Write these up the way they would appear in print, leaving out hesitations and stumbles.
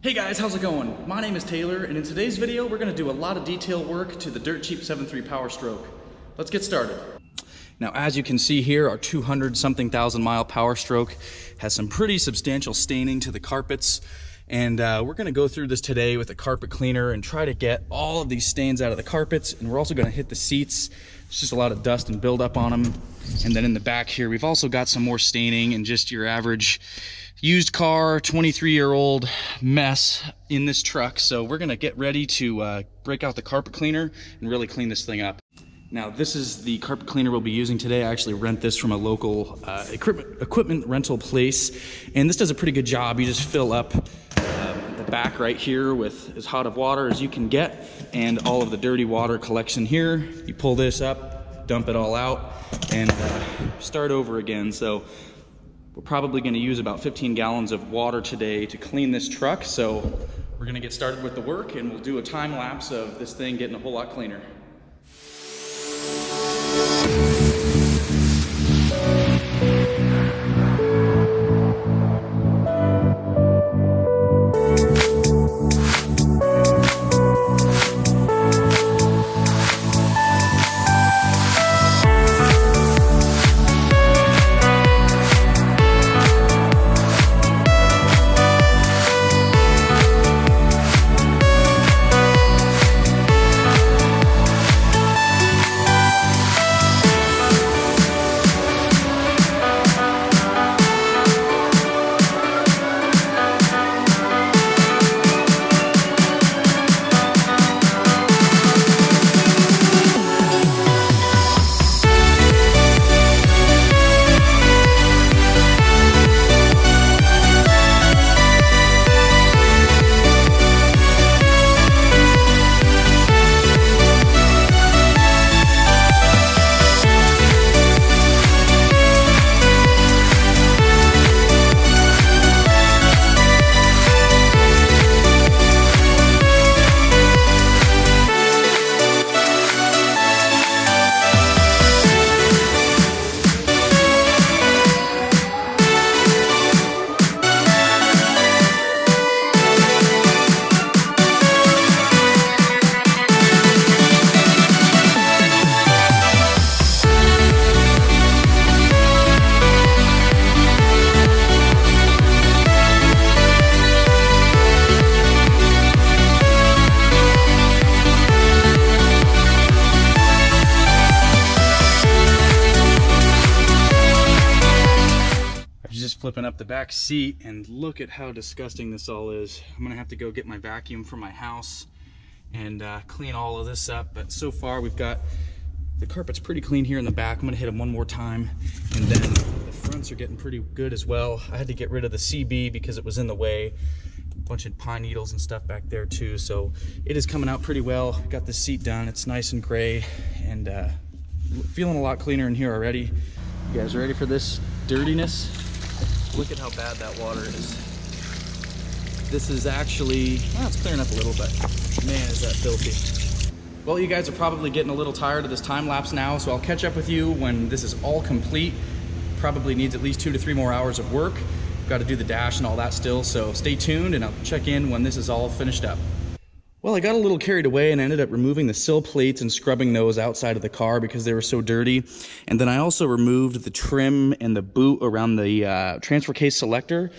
Hey guys, how's it going? My name is Taylor, and in today's video, we're gonna do a lot of detail work to the dirt cheap 7.3 Powerstroke. Let's get started. Now, as you can see here, our 200-something thousand mile Powerstroke has some pretty substantial staining to the carpets. And we're gonna go through this today with a carpet cleaner and try to get all of these stains out of the carpets. And we're also gonna hit the seats. There's just a lot of dust and buildup on them. And then in the back here, we've also got some more staining and just your average used car, 23-year-old mess in this truck. So we're gonna get ready to break out the carpet cleaner and really clean this thing up. Now, this is the carpet cleaner we'll be using today. I actually rent this from a local equipment rental place, and this does a pretty good job. You just fill up the back right here with as hot of water as you can get, and all of the dirty water collection here. You pull this up, dump it all out, and start over again. So we're probably gonna use about 15 gallons of water today to clean this truck. So we're gonna get started with the work, and we'll do a time lapse of this thing getting a whole lot cleaner. Flipping up the back seat, and look at how disgusting this all is. I'm gonna have to go get my vacuum from my house and clean all of this up. But so far we've got the carpet's pretty clean here in the back. I'm gonna hit them one more time, and then the fronts are getting pretty good as well. I had to get rid of the CB because it was in the way. A bunch of pine needles and stuff back there too. So it is coming out pretty well. Got the seat done. It's nice and gray, and feeling a lot cleaner in here already. You guys ready for this dirtiness? Look at how bad that water is. This is actually, well, it's clearing up a little, but man, is that filthy. Well, you guys are probably getting a little tired of this time lapse now, so I'll catch up with you when this is all complete. Probably needs at least 2 to 3 more hours of work. Got to do the dash and all that still, so stay tuned and I'll check in when this is all finished up. Well, I got a little carried away and ended up removing the sill plates and scrubbing those outside of the car because they were so dirty. And then I also removed the trim and the boot around the transfer case selector,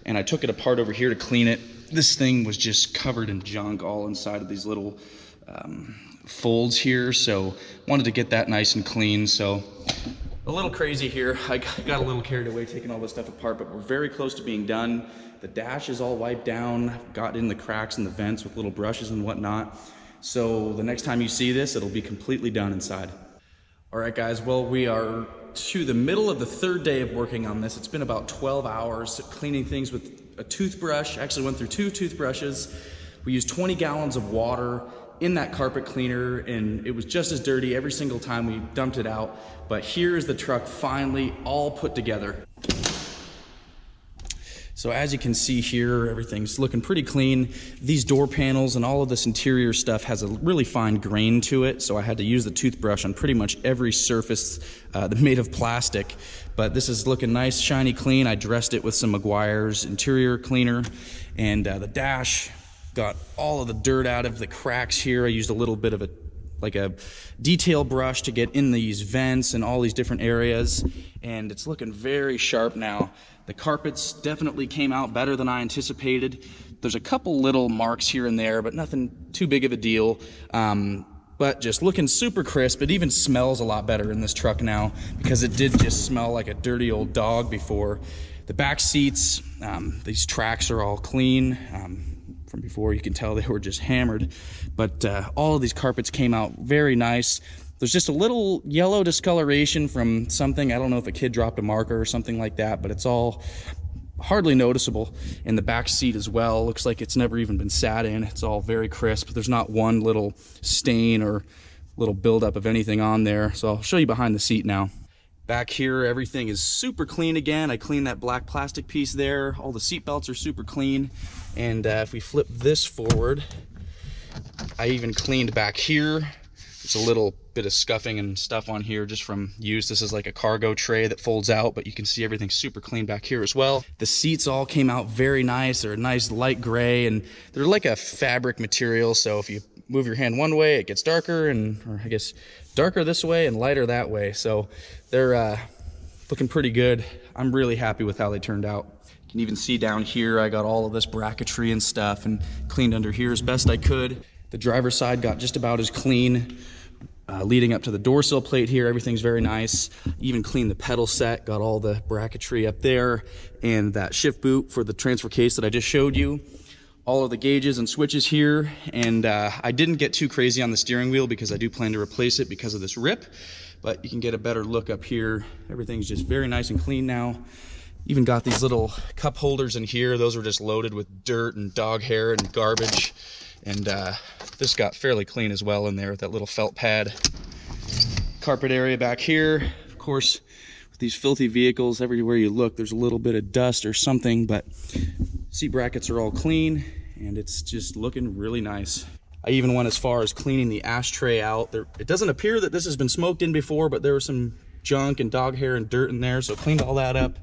and I took it apart over here to clean it. This thing was just covered in junk all inside of these little folds here, so wanted to get that nice and clean. So a little crazy here. I got a little carried away taking all this stuff apart, but we're very close to being done. The dash is all wiped down, got in the cracks in the vents with little brushes and whatnot. So the next time you see this, it'll be completely done inside. All right, guys, well, we are to the middle of the 3rd day of working on this. It's been about 12 hours cleaning things with a toothbrush. Actually went through 2 toothbrushes. We used 20 gallons of water in that carpet cleaner, and it was just as dirty every single time we dumped it out. But here's the truck finally all put together. So as you can see here, everything's looking pretty clean. These door panels and all of this interior stuff has a really fine grain to it, so I had to use the toothbrush on pretty much every surface made of plastic. But this is looking nice, shiny, clean. I dressed it with some Meguiar's interior cleaner, and the dash got all of the dirt out of the cracks here. I used a little bit of a detail brush to get in these vents and all these different areas, and it's looking very sharp now. The carpets definitely came out better than I anticipated. There's a couple little marks here and there, but nothing too big of a deal. But just looking super crisp. It even smells a lot better in this truck now, because it did just smell like a dirty old dog before. The back seats, these tracks are all clean. From before, you can tell they were just hammered, but all of these carpets came out very nice. There's just a little yellow discoloration from something. I don't know if a kid dropped a marker or something like that, but it's all hardly noticeable. In the back seat as well, looks like it's never even been sat in. It's all very crisp. There's not one little stain or little buildup of anything on there. So I'll show you behind the seat now. Back here, everything is super clean again. I cleaned that black plastic piece there. All the seat belts are super clean. And if we flip this forward, I even cleaned back here. There's a little bit of scuffing and stuff on here just from use. This is like a cargo tray that folds out, but you can see everything's super clean back here as well. The seats all came out very nice. They're a nice light gray, and they're like a fabric material. So if you move your hand one way, it gets darker, or I guess darker this way and lighter that way. So they're looking pretty good. I'm really happy with how they turned out. You can even see down here, I got all of this bracketry and stuff and cleaned under here as best I could. The driver's side got just about as clean. Leading up to the door sill plate here, everything's very nice. Even cleaned the pedal set, got all the bracketry up there, and that shift boot for the transfer case that I just showed you. All of the gauges and switches here, and I didn't get too crazy on the steering wheel because I do plan to replace it because of this rip, but you can get a better look up here. Everything's just very nice and clean now. Even got these little cup holders in here. Those were just loaded with dirt and dog hair and garbage, and this got fairly clean as well in there with that little felt pad. Carpet area back here, of course, with these filthy vehicles, everywhere you look there's a little bit of dust or something, but seat brackets are all clean and it's just looking really nice. I even went as far as cleaning the ashtray out. It doesn't appear that this has been smoked in before, but there was some junk and dog hair and dirt in there, so cleaned all that up.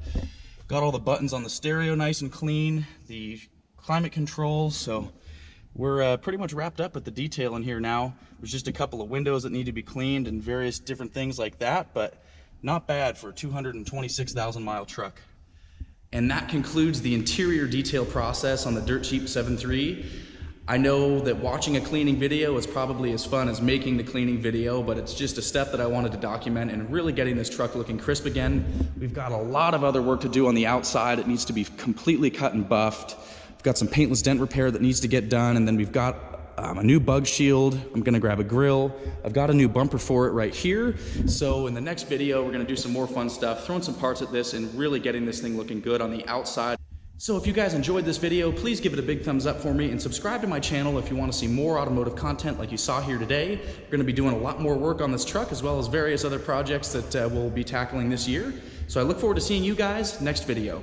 Got all the buttons on the stereo nice and clean, the climate controls, so we're pretty much wrapped up with the detail in here now. There's just a couple of windows that need to be cleaned and various different things like that, but not bad for a 226,000 mile truck. And that concludes the interior detail process on the dirt cheap 7.3. I know that watching a cleaning video is probably as fun as making the cleaning video, but it's just a step that I wanted to document and really getting this truck looking crisp again. We've got a lot of other work to do on the outside. It needs to be completely cut and buffed. We've got some paintless dent repair that needs to get done, and then we've got a new bug shield. I'm gonna grab a grill. I've got a new bumper for it right here. So in the next video, we're gonna do some more fun stuff, throwing some parts at this and really getting this thing looking good on the outside. So if you guys enjoyed this video, please give it a big thumbs up for me and subscribe to my channel if you want to see more automotive content like you saw here today. We're going to be doing a lot more work on this truck as well as various other projects that we'll be tackling this year. So I look forward to seeing you guys next video.